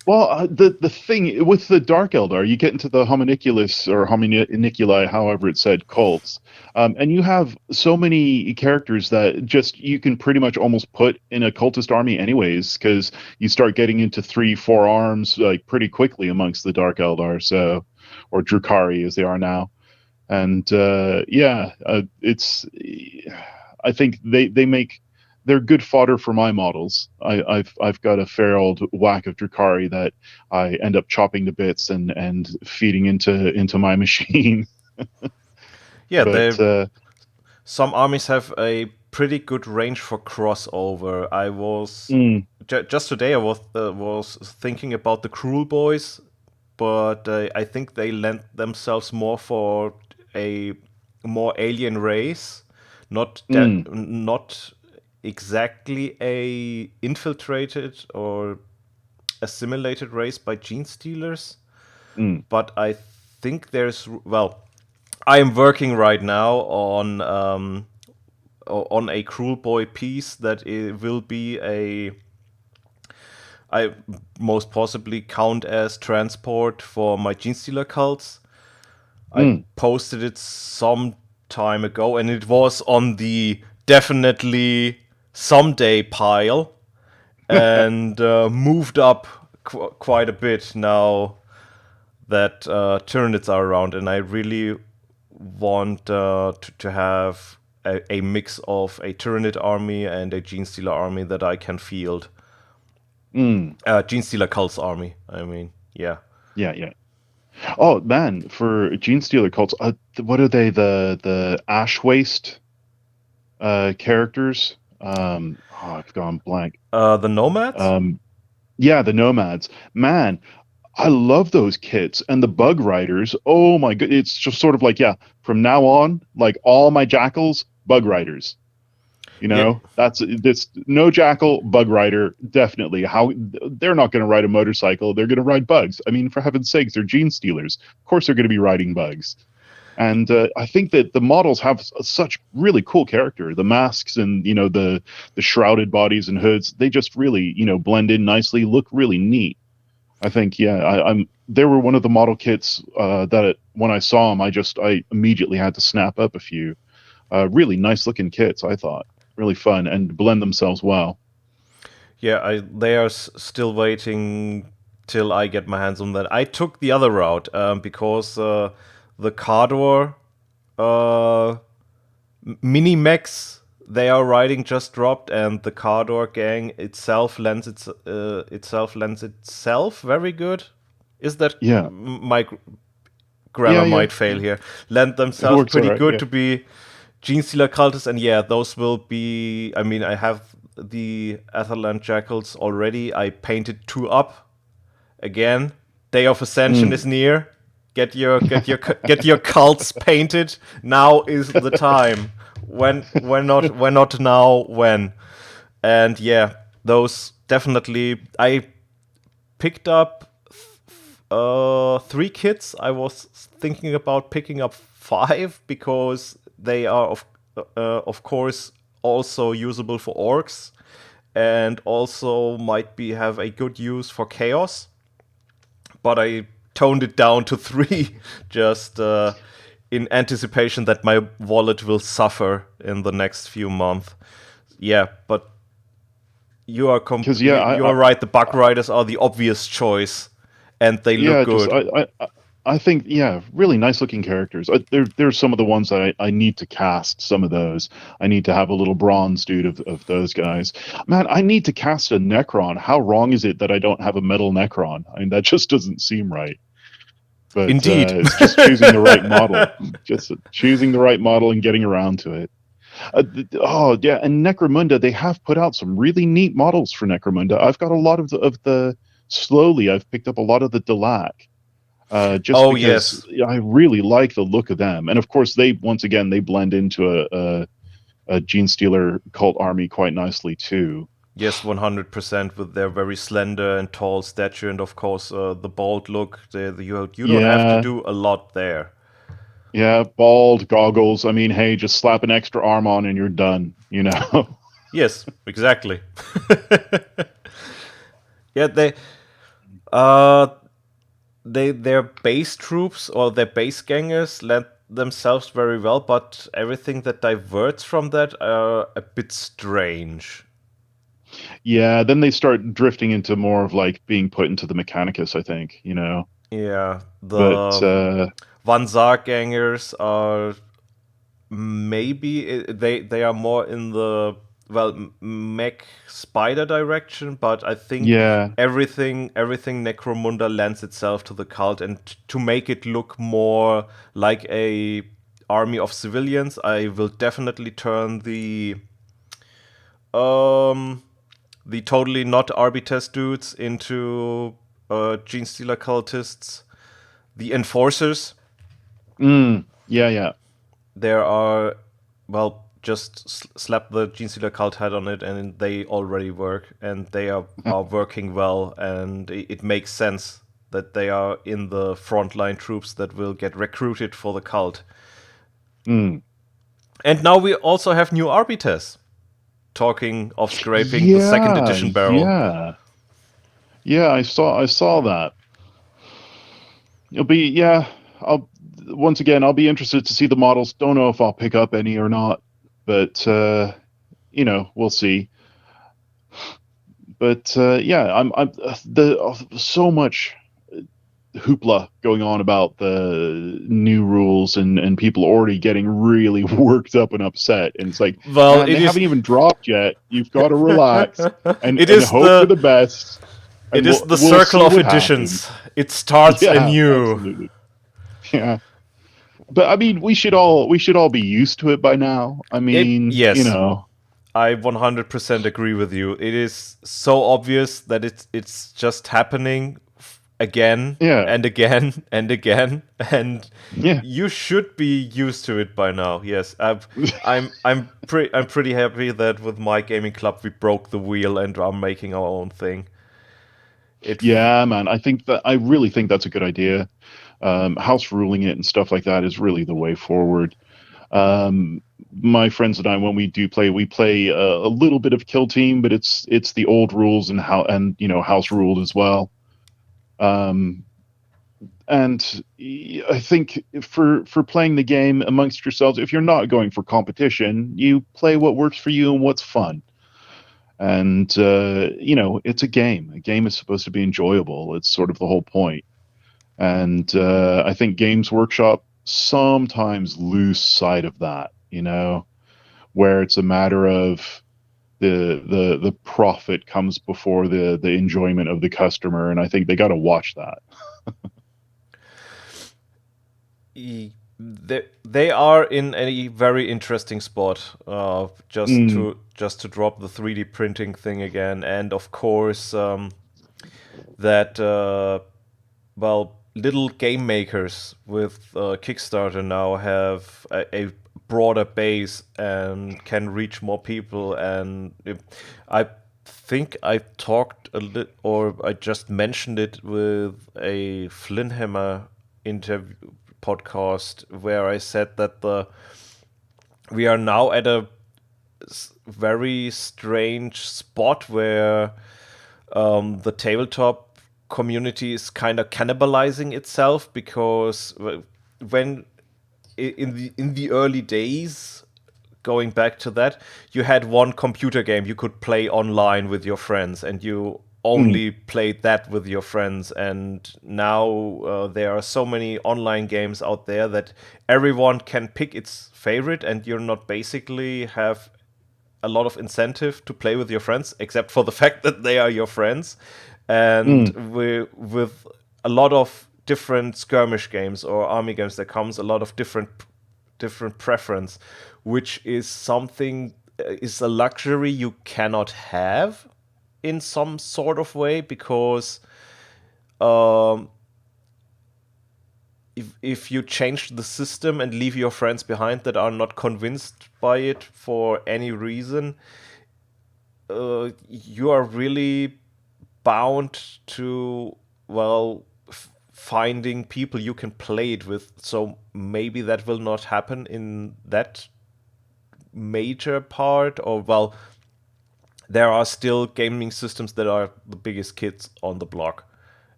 Well, the thing with the Dark Eldar, you get into the hominiculus or hominiculi, however it's said, cults, and you have so many characters that just you can pretty much almost put in a cultist army anyways, because you start getting into 3-4 arms like pretty quickly amongst the Dark Eldar, so or Drukari as they are now, and yeah, it's I think they make they're good fodder for my models. I've got a fair old whack of Drukhari that I end up chopping to bits and feeding into my machine.
Yeah,
But
some armies have a pretty good range for crossover. I was just today I was thinking about the Cruel Boys, but I think they lent themselves more for a more alien race, not exactly a infiltrated or assimilated race by gene stealers,
mm,
but I think there's well, I am working right now on a Cruel Boy piece that it will be a I most possibly count as transport for my Gene Stealer cults. I
mm.
posted it some time ago, and it was on the definitely someday pile, and moved up quite a bit now that Tyranids are around, and I really want to have a mix of a Tyranid army and a Gene Stealer army that I can field.
Mm.
Gene Stealer Cults army, I mean, yeah.
Yeah, yeah. Oh man, for Gene Stealer cults, what are they? The Ash Waste characters. I've gone blank.
The Nomads?
Um, yeah, the Nomads. Man, I love those kits and the Bug Riders. Oh my god, it's just sort of like, yeah, from now on, like all my jackals, Bug Riders. You
Yeah,
know, that's this no jackal, Bug Rider, definitely. How they're not going to ride a motorcycle, they're going to ride bugs. I mean, for heaven's sakes, they're gene stealers. Of course, they're going to be riding bugs. And I think that the models have such really cool character. The masks and the shrouded bodies and hoods, they just really blend in nicely, look really neat. I think yeah, I'm. They were one of the model kits that when I saw them, I immediately had to snap up a few. Really nice looking kits, I thought. Really fun and blend themselves well.
yeah. They are still waiting till I get my hands on that. I took the other route because the Cardor uh, mini mechs they are riding just dropped, and the Cardor gang itself very good. Is that
Yeah,
my
yeah,
grammar
yeah.
might fail here? Lend
It
themselves
works all
pretty
right.
good
Yeah.
to be Gene Stealer cultists, and yeah, those will be. I mean, I have the Atherland Jackals already. I painted two up again. Day of Ascension
Mm.
is near. Get your cults painted. Now is the time. When not now, when? And yeah, those definitely. I picked up three kits. I was thinking about picking up five because they are of course also usable for orcs, and also might be have a good use for chaos. But I toned it down to three just in anticipation that my wallet will suffer in the next few months. Yeah, but
Because yeah,
you are right. The Bug Riders are the obvious choice, and they look
yeah, just
good.
I think yeah, really nice looking characters. There's some of the ones that I need to cast. Some of those I need to have a little bronze dude of those guys. Man, I need to cast a Necron. How wrong is it that I don't have a metal Necron? I mean, that just doesn't seem right. But
Indeed.
it's just choosing the right model, just choosing the right model and getting around to it. Oh yeah, and Necromunda, they have put out some really neat models for Necromunda. I've got a lot of the slowly. I've picked up a lot of the Delac, just
Oh
because
yes,
I really like the look of them. And of course, they once again they blend into a Gene Stealer cult army quite nicely too.
yes, 100% with their very slender and tall stature, and of course the bald look. You don't have to
Yeah,
do a lot there.
yeah, bald goggles. I mean, hey, just slap an extra arm on and you're done. You know.
Yes, exactly. Yeah, uh their base troops or their base gangers lend themselves very well, but everything that diverts from that are a bit strange.
Yeah, then they start drifting into more of like being put into the Mechanicus, I think,
Yeah,
But
the Van Zar gangers are maybe they are more in the well, mech spider direction, but I think
Yeah.
everything Necromunda lends itself to the cult, and to make it look more like a army of civilians, I will definitely turn um the totally not Arbites dudes into Gene Stealer cultists, the enforcers.
Yeah, yeah.
There are, well, just slap the Gene Stealer cult head on it, and they already work, and they are working well, and it makes sense that they are in the frontline troops that will get recruited for the cult.
Mm.
And now we also have new Arbites. Talking of scraping the second
Yeah,
edition barrel.
yeah. Yeah, I saw that. It'll be yeah, I'll once again I'll be interested to see the models. Don't know if I'll pick up any or not, but we'll see. But yeah, I'm the so much hoopla going on about the new rules and people already getting really worked up and upset. And it's like,
Well,
man, they haven't even dropped yet. You've got to relax and
it
and
is
hope for the best,
it
and
is
we'll
the
we'll
circle
see
of
what happens.
editions. It starts
Yeah,
anew.
absolutely. Yeah. But I mean, we should all be used to it by now. I mean,
Yes, I 100% agree with you. It is so obvious that it's just happening again
yeah,
and again and again, and
yeah.
you should be used to it by now. Yes, I'm pretty happy that with my gaming club we broke the wheel and are making our own thing. It
Yeah, man. I really think that's a good idea. House ruling it and stuff like that is really the way forward. Um, my friends and I, when we do play, we play a little bit of Kill Team, but it's the old rules and how and house ruled as well. Um, and I think for playing the game amongst yourselves, if you're not going for competition, you play what works for you and what's fun. And it's a game. A game is supposed to be enjoyable. It's sort of the whole point. And I think Games Workshop sometimes lose sight of that, where it's a matter of the profit comes before the enjoyment of the customer, and I think they got to watch that.
they are in a very interesting spot.
Mm,
Just to drop the 3D printing thing again, and of course that well, little game makers with Kickstarter now have a broader base and can reach more people. And I think I talked a little, or I just mentioned it with a Flinhammer interview podcast where I said that we are now at a very strange spot where the tabletop community is kind of cannibalizing itself because when in the early days, going back to that, you had one computer game you could play online with your friends, and you
mm,
only played that with your friends. And now there are so many online games out there that everyone can pick its favorite, and you're not basically have a lot of incentive to play with your friends, except for the fact that they are your friends. And
mm,
with a lot of different skirmish games or army games, there comes a lot of different preference, which is something is a luxury you cannot have in some sort of way because um, if you change the system and leave your friends behind that are not convinced by it for any reason, you are really bound to, well, finding people you can play it with. So maybe that will not happen in that major part. Or, well, there are still gaming systems that are the biggest kids on the block.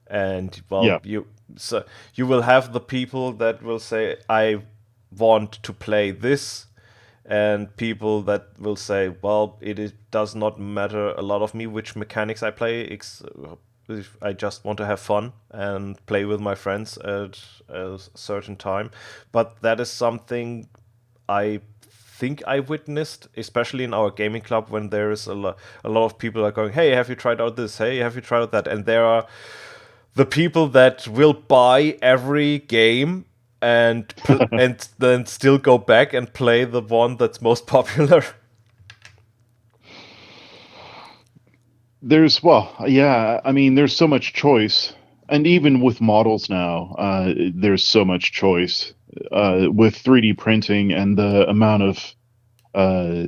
And, well,
yeah.
you will have the people that will say, I want to play this, and people that will say, well, does not matter a lot of me which mechanics I play. If I just want to have fun and play with my friends at a certain time. But that is something I think I witnessed, especially in our gaming club, when there is a lot of people are going, "Hey, have you tried out this? Hey, have you tried out that?" And there are the people that will buy every game and then still go back and play the one that's most popular.
Yeah, I mean, there's so much choice, and even with models now, there's so much choice with 3D printing and the amount of uh,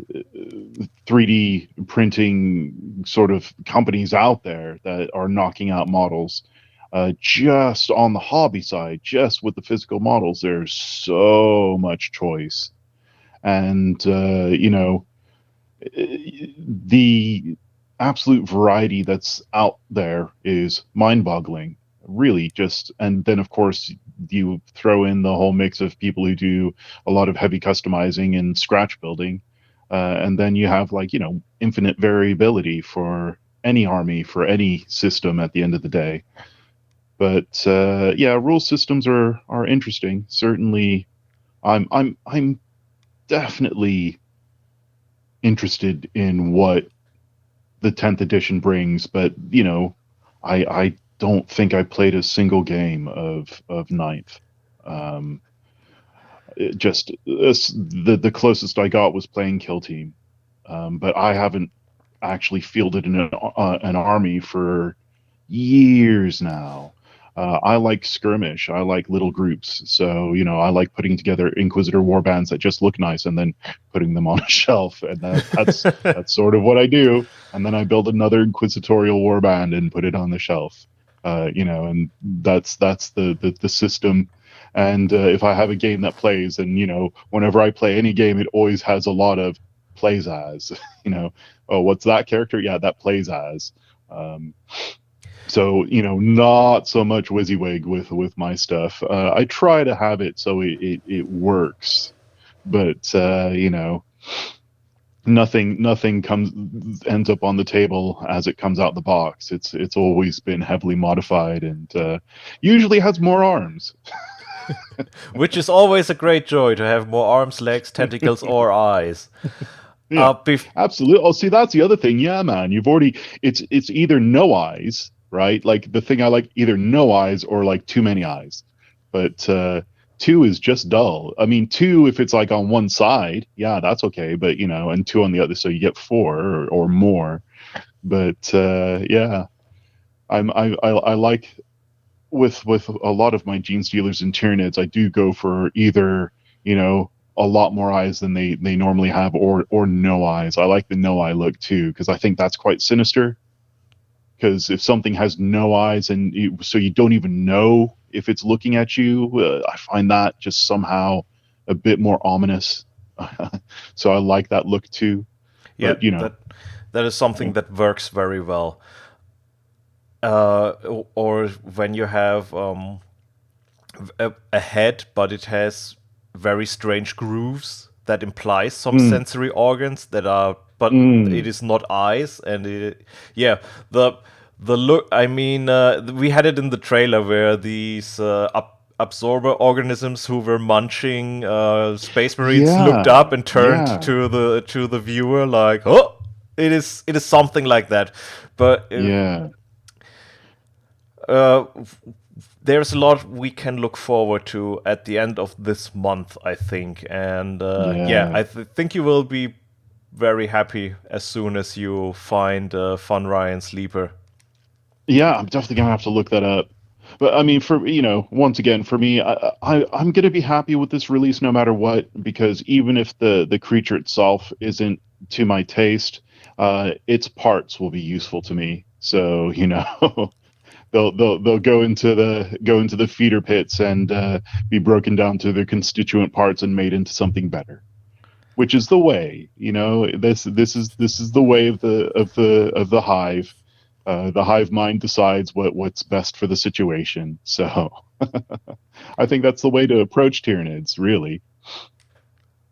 3D printing sort of companies out there that are knocking out models. Just on the hobby side, just with the physical models, there's so much choice, and the absolute variety that's out there is mind-boggling. Really, just and then of course you throw in the whole mix of people who do a lot of heavy customizing and scratch building, and then you have like infinite variability for any army for any system at the end of the day. But yeah, rule systems are interesting. Certainly, I'm definitely interested in what the 10th edition brings, but I don't think I played a single game of ninth. Um, the closest I got was playing Kill Team, but I haven't actually fielded an army for years now. I like skirmish. I like little groups. So, I like putting together Inquisitor warbands that just look nice and then putting them on a shelf. And that's sort of what I do. And then I build another Inquisitorial warband and put it on the shelf. And that's the system. And if I have a game that plays, and whenever I play any game, it always has a lot of plays as. Oh, what's that character? Yeah, that plays as. Um, so not so much WYSIWYG with my stuff. I try to have it so it works, but nothing ends up on the table as it comes out the box. It's always been heavily modified and usually has more arms.
Which is always a great joy to have more arms, legs, tentacles, or eyes.
Yeah,
Bef-
absolutely. Oh, see, that's the other thing. Yeah, man, it's either no eyes, right? Like the thing I like, either no eyes or like too many eyes. But two is just dull. I mean, two if it's like on one side, yeah, that's okay. But and two on the other, so you get four or more. But yeah, I like with a lot of my gene stealers and Tyranids, I do go for either a lot more eyes than they normally have, or no eyes. I like the no eye look too because I think that's quite sinister. Because if something has no eyes and so you don't even know if it's looking at you, I find that just somehow a bit more ominous. So I like that look too.
yeah,
But
that is something
yeah.
that works very well. Or when you have a head, but it has very strange grooves that implies some
Mm,
sensory organs that are, but it
mm,
is not eyes, and yeah, the the look. I mean, we had it in the trailer where these absorber organisms who were munching space marines looked
yeah,
up and turned
yeah,
to the viewer like, oh, it is something like that, but.
yeah,
Uh, there's a lot we can look forward to at the end of this month, I think. And yeah,
yeah.
think you will be very happy as soon as you find Fun Ryan Sleeper.
Yeah, I'm definitely gonna have to look that up. But I mean, for once again, for me, I'm gonna be happy with this release no matter what, because even if the creature itself isn't to my taste, its parts will be useful to me. So they'll go into the feeder pits and be broken down to their constituent parts and made into something better, which is the way. This is the way of the hive. The hive mind decides what's best for the situation. So I think that's the way to approach Tyranids, really.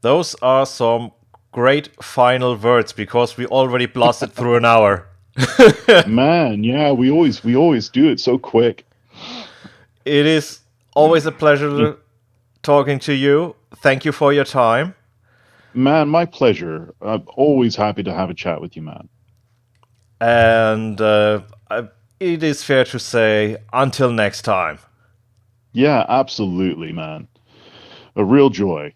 Those are some great final words because we already blasted through an hour.
Man, yeah, we always do it so quick.
It is always a pleasure talking to you. Thank you for your time.
Man, my pleasure. I'm always happy to have a chat with you, man.
And it is fair to say, until next time.
Yeah, absolutely, man. A real joy.